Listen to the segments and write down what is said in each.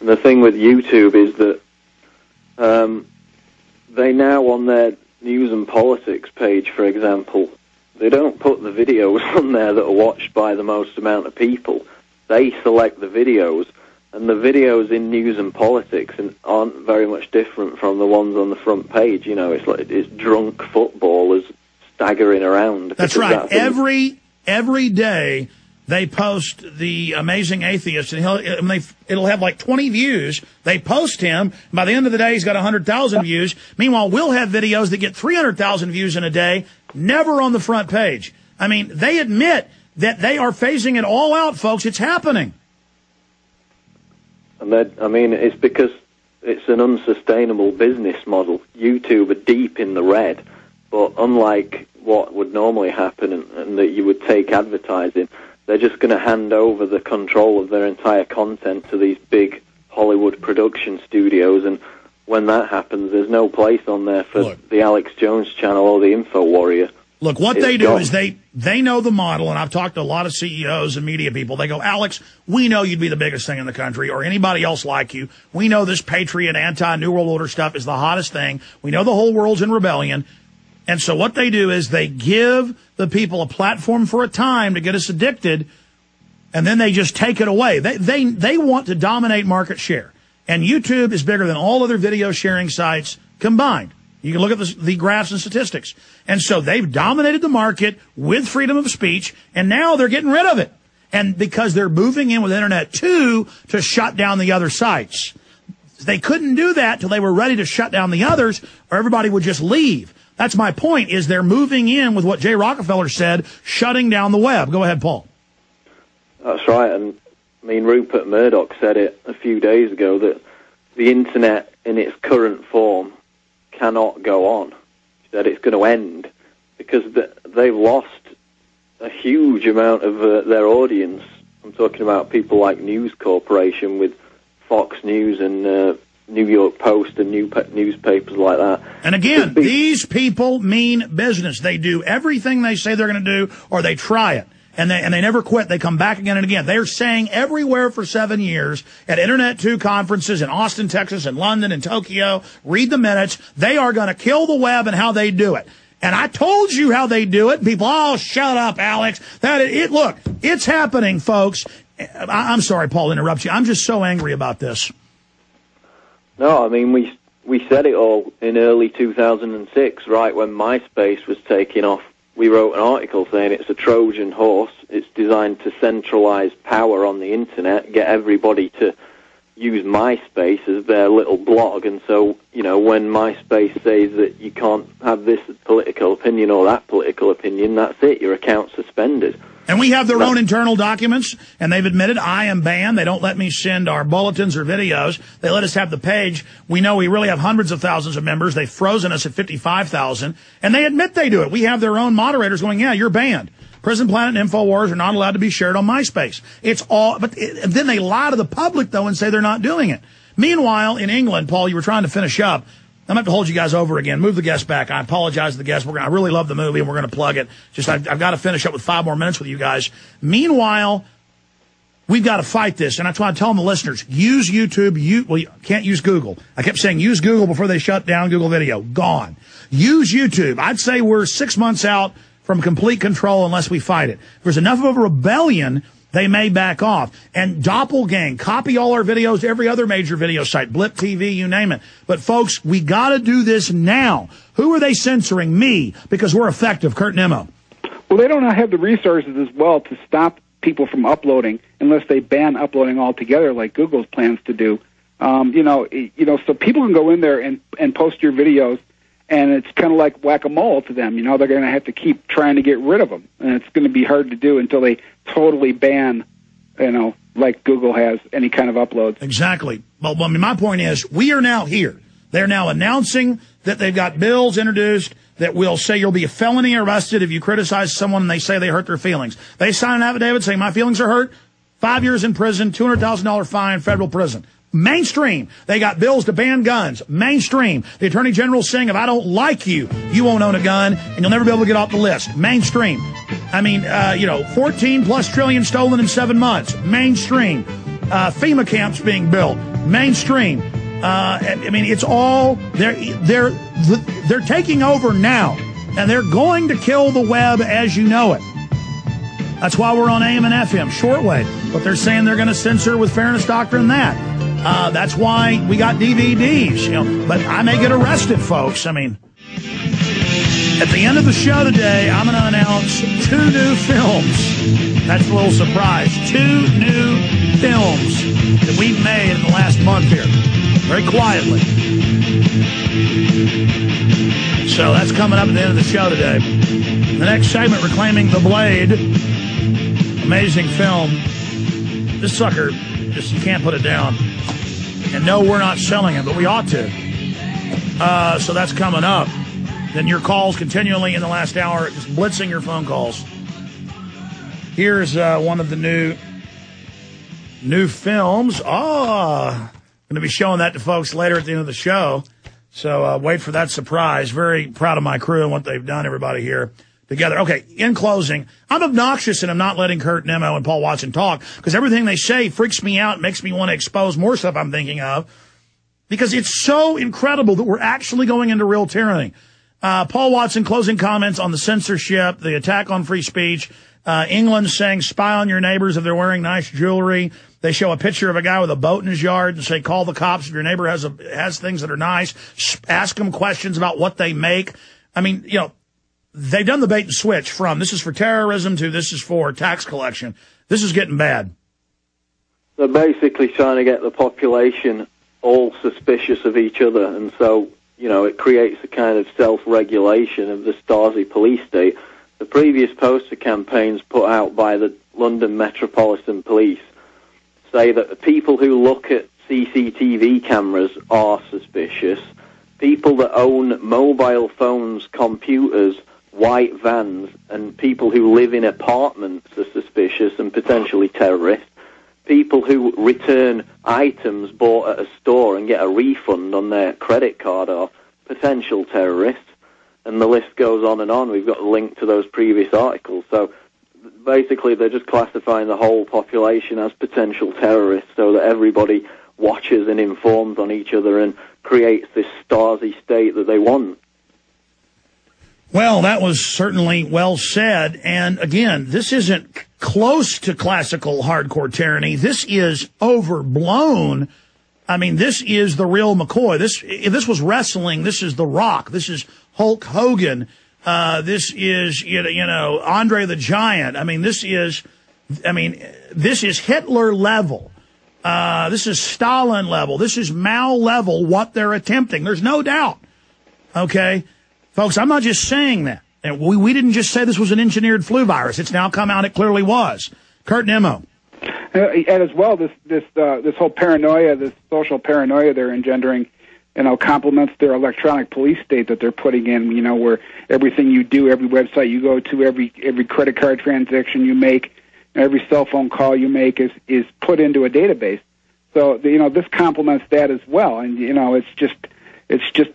And the thing with YouTube is that they now, on their news and politics page, for example, they don't put the videos on there that are watched by the most amount of people. They select the videos, and the videos in news and politics aren't very much different from the ones on the front page. You know, it's drunk footballers staggering around. That's right. Every day they post the Amazing Atheist, and it'll have like 20 views. They post him. By the end of the day, he's got 100,000 views. Meanwhile, we'll have videos that get 300,000 views in a day, never on the front page. I mean, they admit that they are phasing it all out, folks. It's happening. And it's because it's an unsustainable business model. YouTube are deep in the red, but unlike what would normally happen and that you would take advertising, they're just going to hand over the control of their entire content to these big Hollywood production studios, and when that happens, there's no place on there for the Alex Jones channel or the Info Warrior. Look, what they do is they know the model, and I've talked to a lot of CEOs and media people. They go, Alex, we know you'd be the biggest thing in the country, or anybody else like you. We know this patriot, anti-New World Order stuff is the hottest thing. We know the whole world's in rebellion. And so what they do is they give the people a platform for a time to get us addicted, and then they just take it away. They want to dominate market share. And YouTube is bigger than all other video sharing sites combined. You can look at the graphs and statistics. And so they've dominated the market with freedom of speech, and now they're getting rid of it. And because they're moving in with Pt2 to shut down the other sites. They couldn't do that till they were ready to shut down the others, or everybody would just leave. That's my point, is they're moving in with what Jay Rockefeller said, shutting down the web. Go ahead, Paul. That's right. And I mean, Rupert Murdoch said it a few days ago that the Internet in its current form cannot go on. He said it's going to end because they've lost a huge amount of their audience. I'm talking about people like News Corporation with Fox News and New York Post and newspapers like that. And again, these people mean business. They do everything they say they're going to do, or they try it. And they never quit. They come back again and again. They're saying everywhere for 7 years at Pt2 conferences in Austin, Texas, and London and Tokyo, read the minutes, they are going to kill the web and how they do it. And I told you how they do it. People, oh, shut up, Alex. Look, it's happening, folks. I'm sorry, Paul, to interrupt you. I'm just so angry about this. No, I mean, we said it all in early 2006, right, when MySpace was taking off. We wrote an article saying it's a Trojan horse. It's designed to centralize power on the Internet, get everybody to use MySpace as their little blog. And so, you know, when MySpace says that you can't have this political opinion or that political opinion, that's it. Your account's suspended. And we have their own internal documents, and they've admitted I am banned. They don't let me send our bulletins or videos. They let us have the page. We know we really have hundreds of thousands of members. They've frozen us at 55,000, and they admit they do it. We have their own moderators going, yeah, you're banned. Prison Planet and InfoWars are not allowed to be shared on MySpace. It's all, but then they lie to the public, though, and say they're not doing it. Meanwhile, in England, Paul, you were trying to finish up. I'm going to have to hold you guys over again. Move the guests back. I apologize to the guests. I really love the movie, and we're going to plug it. Just I've got to finish up with 5 more minutes with you guys. Meanwhile, we've got to fight this, and that's why I tell the listeners, use YouTube. You can't use Google. I kept saying use Google before they shut down Google Video. Gone. Use YouTube. I'd say we're 6 months out from complete control unless we fight it. If there's enough of a rebellion, they may back off. And Doppelgang, copy all our videos to every other major video site, Blip TV, you name it. But, folks, we got to do this now. Who are they censoring? Me, because we're effective. Kurt Nimmo. Well, they don't have the resources as well to stop people from uploading unless they ban uploading altogether like Google's plans to do. So people can go in there and post your videos, and it's kind of like whack-a-mole to them. You know, they're going to have to keep trying to get rid of them, and it's going to be hard to do until they totally ban, like Google has, any kind of uploads. Exactly. Well, I mean, my point is, we are now here. They're now announcing that they've got bills introduced that will say you'll be a felony arrested if you criticize someone and they say they hurt their feelings. They sign an affidavit saying my feelings are hurt, 5 years in prison, $200,000 fine, federal prison. Mainstream. They got bills to ban guns. Mainstream. The Attorney General saying if I don't like you, you won't own a gun and you'll never be able to get off the list. Mainstream. I mean, 14+ trillion stolen in 7 months. Mainstream. FEMA camps being built. mainstream. I mean, it's all they're taking over now, and they're going to kill the web as you know it. That's why we're on AM and FM, shortwave. But they're saying they're going to censor with fairness doctrine that. That's why we got DVDs, you know. But I may get arrested, folks. I mean, at the end of the show today, I'm going to announce 2 new films. That's a little surprise. 2 new films that we've made in the last month here, very quietly. So that's coming up at the end of the show today. The next segment, Reclaiming the Blade. Amazing film. This sucker, just you can't put it down. And no, we're not selling it, but we ought to. So that's coming up. Then your calls continually in the last hour, just blitzing your phone calls. Here's one of the new films. Going to be showing that to folks later at the end of the show. So wait for that surprise. Very proud of my crew and what they've done, everybody here together. Okay, in closing, I'm obnoxious and I'm not letting Kurt Nemo and Paul Watson talk because everything they say freaks me out and makes me want to expose more stuff I'm thinking of because it's so incredible that we're actually going into real tyranny. Paul Watson, closing comments on the censorship, the attack on free speech. England saying spy on your neighbors if they're wearing nice jewelry. They show a picture of a guy with a boat in his yard and say, call the cops if your neighbor has things that are nice. Ask them questions about what they make. I mean, you know, they've done the bait and switch from this is for terrorism to this is for tax collection. This is getting bad. They're basically trying to get the population all suspicious of each other, and so, you know, it creates a kind of self-regulation of the Stasi police state. The previous poster campaigns put out by the London Metropolitan Police say that the people who look at CCTV cameras are suspicious. People that own mobile phones, computers, white vans, and people who live in apartments are suspicious and potentially terrorists. People who return items bought at a store and get a refund on their credit card are potential terrorists. And the list goes on and on. We've got a link to those previous articles. So basically they're just classifying the whole population as potential terrorists so that everybody watches and informs on each other and creates this Stasi state that they want. Well, that was certainly well said. And again, this isn't close to classical hardcore tyranny. This is overblown. I mean, this is the real McCoy. If this was wrestling, this is The Rock. This is Hulk Hogan. This is, you know, Andre the Giant. I mean, this is Hitler level. This is Stalin level. This is Mao level, what they're attempting. There's no doubt. Okay? Folks, I'm not just saying that. And we didn't just say this was an engineered flu virus. It's now come out it clearly was. Kurt Nemo. And as well, this whole paranoia, this social paranoia they're engendering, you know, complements their electronic police state that they're putting in, you know, where everything you do, every website you go to, every credit card transaction you make, every cell phone call you make is put into a database. So, you know, this complements that as well. And, you know, it's just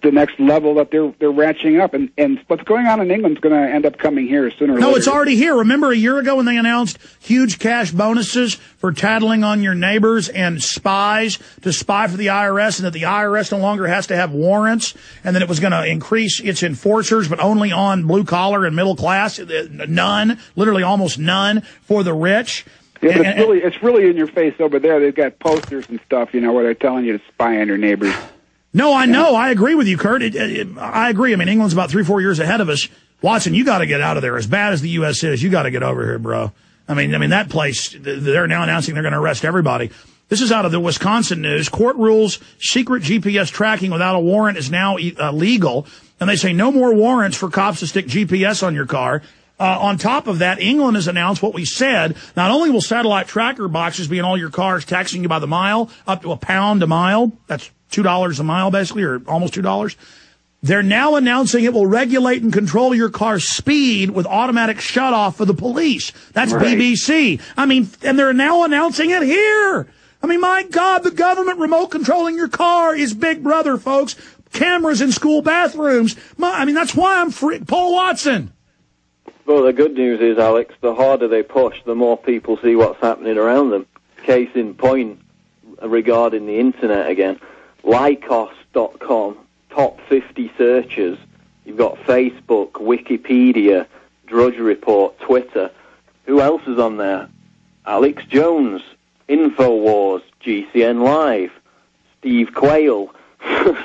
the next level that they're ratcheting up. And what's going on in England's going to end up coming here sooner or later. No, it's already here. Remember a year ago when they announced huge cash bonuses for tattling on your neighbors and spies to spy for the IRS, and that the IRS no longer has to have warrants, and that it was going to increase its enforcers, but only on blue collar and middle class. None, literally almost none for the rich. Yeah, but it's really in your face over there. They've got posters and stuff, you know, where they're telling you to spy on your neighbors. No, I know. I agree with you, Kurt. I agree. I mean, England's about 3-4 years ahead of us. Watson, you got to get out of there. As bad as the U.S. is, you got to get over here, bro. I mean, that place, they're now announcing they're going to arrest everybody. This is out of the Wisconsin news. Court rules secret GPS tracking without a warrant is now legal. And they say no more warrants for cops to stick GPS on your car. On top of that, England has announced what we said. Not only will satellite tracker boxes be in all your cars, taxing you by the mile, up to £1 a mile. That's $2 a mile, basically, or almost $2. They're now announcing it will regulate and control your car's speed with automatic shutoff for the police. That's right. BBC. I mean, and they're now announcing it here. I mean, my God, the government remote controlling your car is Big Brother, folks. Cameras in school bathrooms. That's why I'm free. Paul Watson. Well, the good news is, Alex, the harder they push, the more people see what's happening around them. Case in point, regarding the internet again. Lycos.com, top 50 searches. You've got Facebook, Wikipedia, Drudge Report, Twitter. Who else is on there? Alex Jones, InfoWars, GCN Live, Steve Quayle.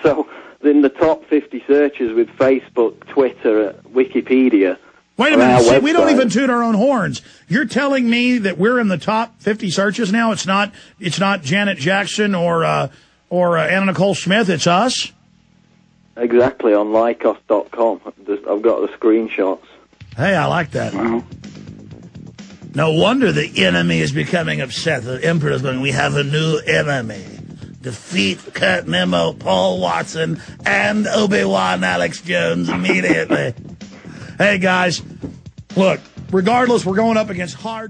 So in the top 50 searches with Facebook, Twitter, Wikipedia. Wait a minute, we don't even toot our own horns. You're telling me that we're in the top 50 searches now? It's not Janet Jackson or Anna Nicole Smith, it's us? Exactly, on Lycos.com. I've got the screenshots. Hey, I like that. Wow. No wonder the enemy is becoming upset. The Emperor's going, we have a new enemy. Defeat Kurt Nemo, Paul Watson, and Obi-Wan Alex Jones immediately. Hey, guys, look, regardless, we're going up against hard...